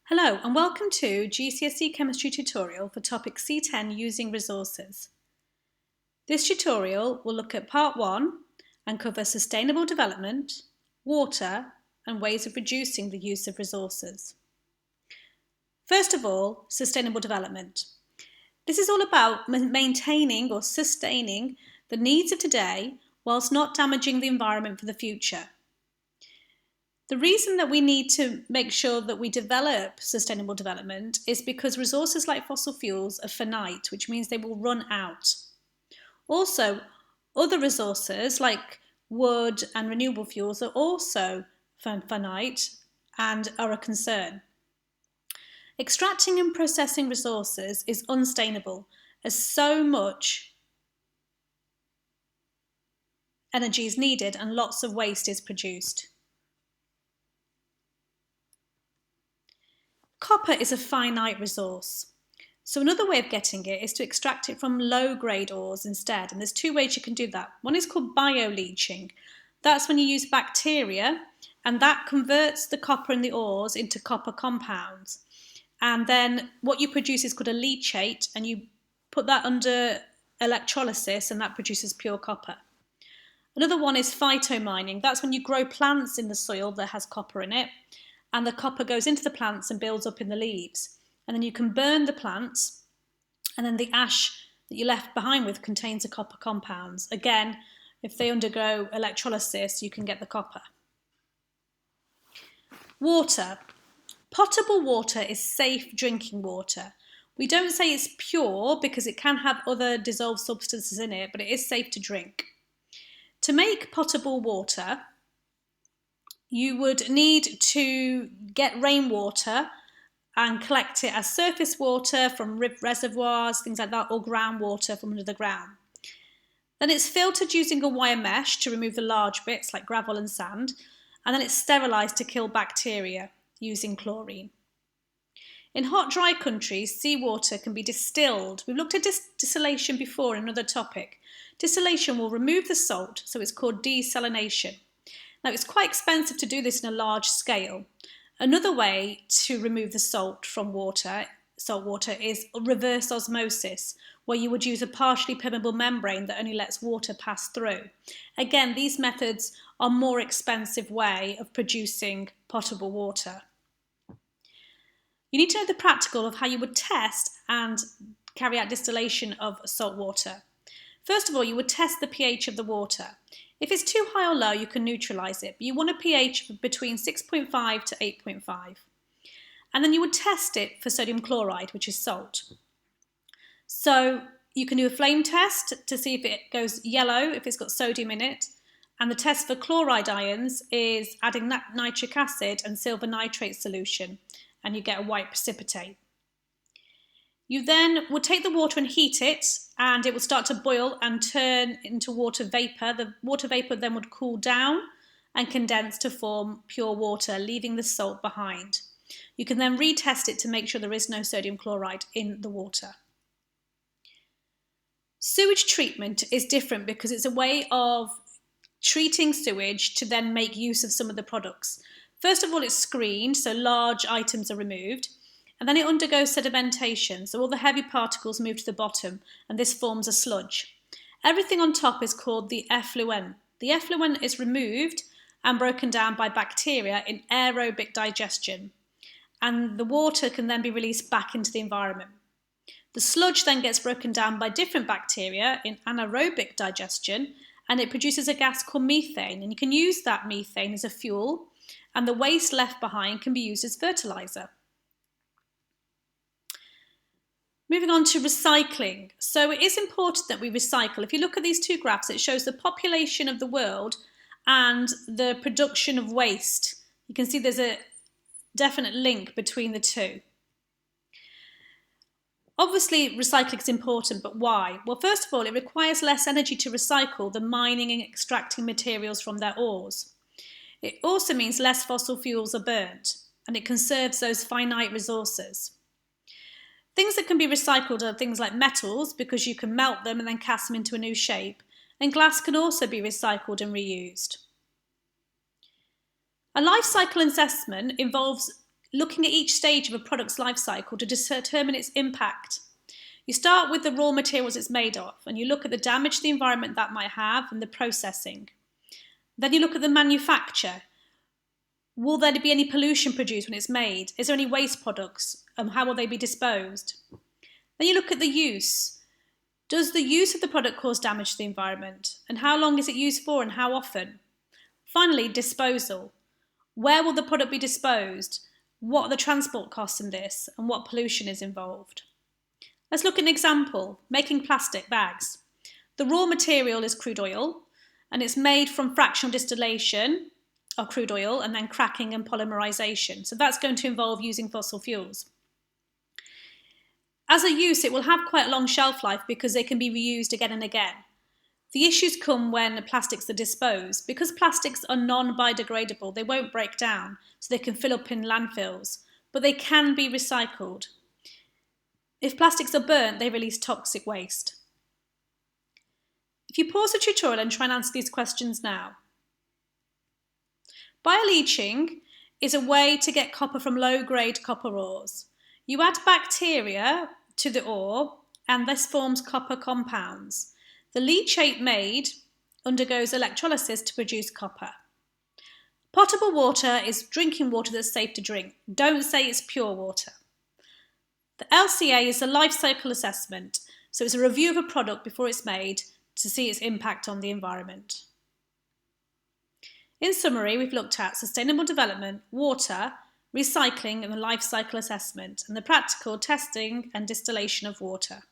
Hello and welcome to GCSE Chemistry tutorial for topic C10 using resources. This tutorial will look at part 1 and cover sustainable development, water and ways of reducing the use of resources. First of all, sustainable development. This is all about maintaining or sustaining the needs of today whilst not damaging the environment for the future. The reason that we need to make sure that we develop sustainable development is because resources like fossil fuels are finite, which means they will run out. Also, other resources like wood and renewable fuels are also finite and are a concern. Extracting and processing resources is unsustainable as so much energy is needed and lots of waste is produced. Copper is a finite resource. So another way of getting it is to extract it from low-grade ores instead. And there's two ways you can do that. One is called bioleaching. That's when you use bacteria and that converts the copper in the ores into copper compounds. And then what you produce is called a leachate and you put that under electrolysis and that produces pure copper. Another one is phytomining. That's when you grow plants in the soil that has copper in it. And the copper goes into the plants and builds up in the leaves. And then you can burn the plants, and then the ash that you're left behind with contains the copper compounds. Again, if they undergo electrolysis, you can get the copper. Water. Potable water is safe drinking water. We don't say it's pure because it can have other dissolved substances in it, but it is safe to drink. To make potable water, you would need to get rainwater and collect it as surface water from reservoirs, things like that, or groundwater from under the ground. Then it's filtered using a wire mesh to remove the large bits like gravel and sand, and then it's sterilised to kill bacteria using chlorine. In hot, dry countries, seawater can be distilled. We've looked at distillation before in another topic. Distillation will remove the salt, so it's called desalination. Now, it's quite expensive to do this in a large scale. Another way to remove the salt from salt water, is reverse osmosis, where you would use a partially permeable membrane that only lets water pass through. Again, these methods are a more expensive way of producing potable water. You need to know the practical of how you would test and carry out distillation of salt water. First of all, you would test the pH of the water. If it's too high or low, you can neutralise it. But you want a pH between 6.5 to 8.5. And then you would test it for sodium chloride, which is salt. So you can do a flame test to see if it goes yellow, if it's got sodium in it. And the test for chloride ions is adding nitric acid and silver nitrate solution, and you get a white precipitate. You then would take the water and heat it, and it will start to boil and turn into water vapour. The water vapour then would cool down and condense to form pure water, leaving the salt behind. You can then retest it to make sure there is no sodium chloride in the water. Sewage treatment is different because it's a way of treating sewage to then make use of some of the products. First of all, it's screened, so large items are removed. And then it undergoes sedimentation, so all the heavy particles move to the bottom, and this forms a sludge. Everything on top is called the effluent. The effluent is removed and broken down by bacteria in aerobic digestion, and the water can then be released back into the environment. The sludge then gets broken down by different bacteria in anaerobic digestion, and it produces a gas called methane, and you can use that methane as a fuel, and the waste left behind can be used as fertiliser. Moving on to recycling. So it is important that we recycle. If you look at these two graphs, it shows the population of the world and the production of waste. You can see there's a definite link between the two. Obviously, recycling is important, but why? Well, first of all, it requires less energy to recycle than mining and extracting materials from their ores. It also means less fossil fuels are burnt, and it conserves those finite resources. Things that can be recycled are things like metals, because you can melt them and then cast them into a new shape, and glass can also be recycled and reused. A life cycle assessment involves looking at each stage of a product's life cycle to determine its impact. You start with the raw materials it's made of, and you look at the damage to the environment that might have and the processing. Then you look at the manufacture. Will there be any pollution produced when it's made? Is there any waste products? How will they be disposed? Then you look at the use. Does the use of the product cause damage to the environment? And how long is it used for and how often? Finally, disposal. Where will the product be disposed? What are the transport costs in this? And what pollution is involved? Let's look at an example, making plastic bags. The raw material is crude oil, and it's made from fractional distillation of crude oil and then cracking and polymerization. So that's going to involve using fossil fuels. As a use, it will have quite a long shelf life because they can be reused again and again. The issues come when plastics are disposed. Because plastics are non-biodegradable, they won't break down, so they can fill up in landfills, but they can be recycled. If plastics are burnt, they release toxic waste. If you pause the tutorial and try and answer these questions now. Bioleaching is a way to get copper from low-grade copper ores. You add bacteria to the ore, and this forms copper compounds. The leachate made undergoes electrolysis to produce copper. Potable water is drinking water that's safe to drink. Don't say it's pure water. The LCA is a life cycle assessment, so it's a review of a product before it's made to see its impact on the environment. In summary, we've looked at sustainable development, water, recycling and the life cycle assessment, and the practical testing and distillation of water.